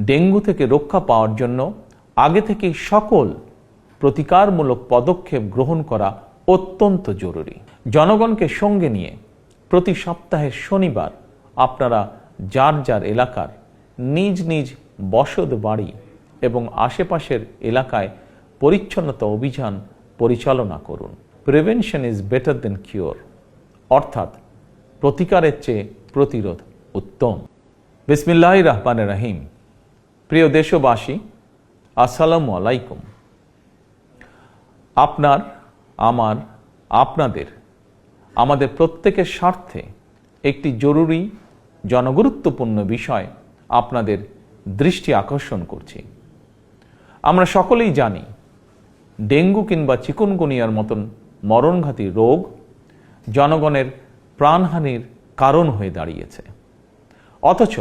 Dengue থেকে রক্ষা পাওয়ার জন্য আগে থেকেই সকল প্রতিকারমূলক পদক্ষেপ গ্রহণ করা অত্যন্ত জরুরি। জনগণকে সঙ্গে নিয়ে প্রতি সপ্তাহের শনিবার আপনারা যার যার এলাকার নিজ নিজ বসত বাড়ি এবং আশেপাশের এলাকায় পরিচ্ছন্নতা অভিযান পরিচালনা করুন। Prevention is better then cure, অর্থাৎ প্রতিকারের চেয়ে প্রতিরোধ উত্তম। বিসমিল্লাহির রহমানির রহিম। প্রিয় দেশবাসী, আসসালামু আলাইকুম। আপনার, আমার, আপনাদের, আমাদের প্রত্যেকের স্বার্থে একটি জরুরি জনগুরুত্বপূর্ণ বিষয় আপনাদের দৃষ্টি আকর্ষণ করছি। আমরা সকলেই জানি ডেঙ্গু কিংবা চিকুনগুনিয়ার মতন মরণঘাতী রোগ জনগণের প্রাণহানির কারণ হয়ে দাঁড়িয়েছে। অথচ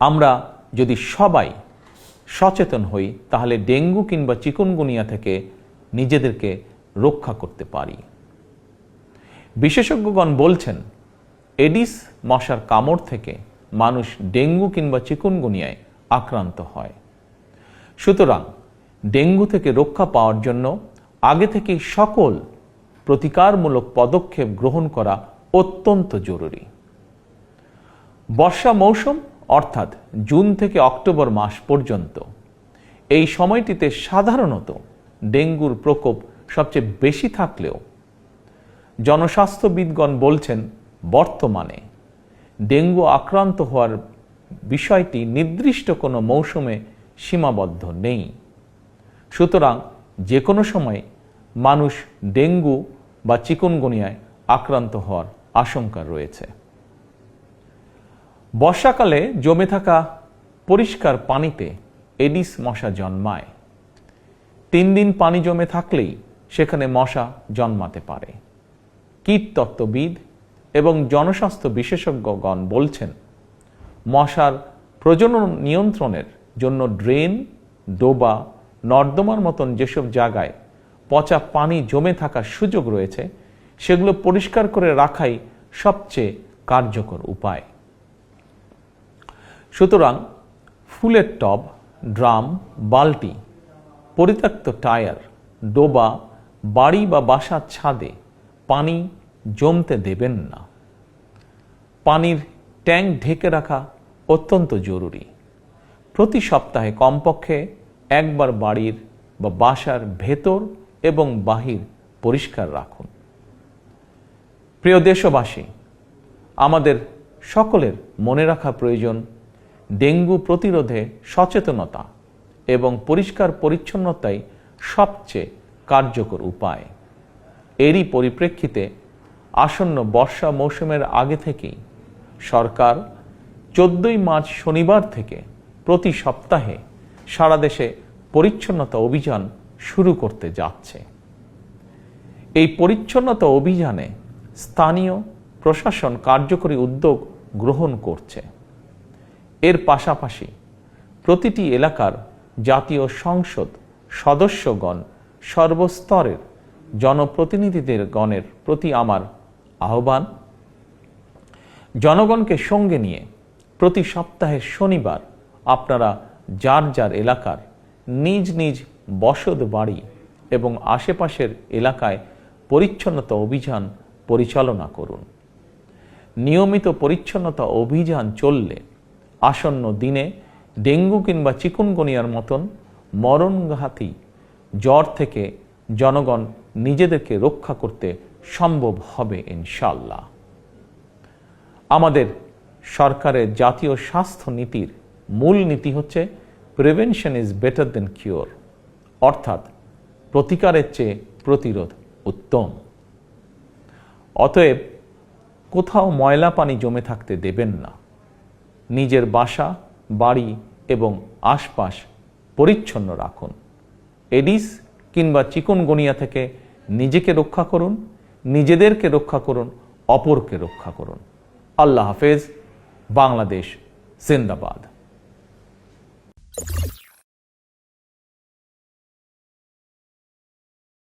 আমরা যদি সবাই সচেতন হই তাহলে ডেঙ্গু কিংবা চিকুনগুনিয়া থেকে নিজেদেরকে রক্ষা করতে পারি। বিশেষজ্ঞগণ বলছেন এডিস মশার কামড় থেকে মানুষ ডেঙ্গু কিংবা চিকুনগুনিয়ায় আক্রান্ত হয়। সুতরাং ডেঙ্গু থেকে রক্ষা পাওয়ার জন্য আগে থেকেই সকল প্রতিকারমূলক পদক্ষেপ গ্রহণ করা অত্যন্ত জরুরি। বর্ষা মৌসুম অর্থাৎ জুন থেকে অক্টোবর মাস পর্যন্ত এই সময়টিতে সাধারণত ডেঙ্গুর প্রকোপ সবচেয়ে বেশি থাকলেও জনস্বাস্থ্যবিদগণ বলছেন বর্তমানে ডেঙ্গু আক্রান্ত হওয়ার বিষয়টি নির্দিষ্ট কোনো মৌসুমে সীমাবদ্ধ নেই। সুতরাং যে কোনো সময় মানুষ ডেঙ্গু বা চিকুনগুনিয়ায় আক্রান্ত হওয়ার আশঙ্কা রয়েছে। বর্ষাকালে জমে থাকা পরিষ্কার পানিতে এডিস মশা জন্মায়। 3 দিন পানি জমে থাকলেই সেখানে মশা জন্মাতে পারে। কীটতত্ত্ববিদ এবং জনস্বাস্থ্য বিশেষজ্ঞগণ বলছেন মশার প্রজনন নিয়ন্ত্রণের জন্য ড্রেন, ডোবা, নর্দমার মতন যেসব জায়গায় পচা পানি জমে থাকার সুযোগ রয়েছে সেগুলো পরিষ্কার করে রাখাই সবচেয়ে কার্যকর উপায়। সুতরাং ফুলের টব, ড্রাম, বালতি, পরিত্যক্ত টায়ার, ডোবা, বাড়ি বা বাসার ছাদে পানি জমতে দেবেন না। পানির ট্যাঙ্ক ঢেকে রাখা অত্যন্ত জরুরি। প্রতি সপ্তাহে কমপক্ষে একবার বাড়ির বা বাসার ভেতর এবং বাহির পরিষ্কার রাখুন। প্রিয় দেশবাসী, আমাদের সকলের মনে রাখা প্রয়োজন ডেঙ্গু প্রতিরোধে সচেতনতা এবং পরিষ্কার পরিচ্ছন্নতাই সবচেয়ে কার্যকর উপায়। এরই পরিপ্রেক্ষিতে আসন্ন বর্ষা মৌসুমের আগে থেকেই সরকার 14ই মার্চ শনিবার থেকে প্রতি সপ্তাহে সারা দেশে পরিচ্ছন্নতা অভিযান শুরু করতে যাচ্ছে। এই পরিচ্ছন্নতা অভিযানে স্থানীয় প্রশাসন কার্যকরী উদ্যোগ গ্রহণ করছে। এর পাশাপাশি প্রতিটি এলাকার জাতীয় সংসদ সদস্যগণ, সর্বস্তরের জনপ্রতিনিধিদের গণের প্রতি আমার আহ্বান, জনগণকে সঙ্গে নিয়ে প্রতি সপ্তাহের শনিবার আপনারা যার যার এলাকার নিজ নিজ বসত বাড়ি এবং আশেপাশের এলাকায় পরিচ্ছন্নতা অভিযান পরিচালনা করুন। নিয়মিত পরিচ্ছন্নতা অভিযান চললে আসন্ন দিনে ডেঙ্গু কিংবা চিকুনগুনিয়ার মতন মরণঘাতী জ্বর থেকে জনগণ নিজেদেরকে রক্ষা করতে সম্ভব হবে ইনশাআল্লাহ। আমাদের সরকারের জাতীয় স্বাস্থ্য নীতির মূল নীতি হচ্ছে prevention is better then cure, অর্থাৎ প্রতিকারের চেয়ে প্রতিরোধ উত্তম। অতএব কোথাও ময়লা পানি জমে থাকতে দেবেন না। নিজের বাসা, বাড়ি এবং আশপাশ পরিচ্ছন্ন রাখুন। এডিস কিংবা চিকুনগুনিয়া থেকে নিজেকে রক্ষা করুন, নিজেদেরকে রক্ষা করুন, অপরকে রক্ষা করুন। আল্লাহ হাফেজ। বাংলাদেশ জিন্দাবাদ।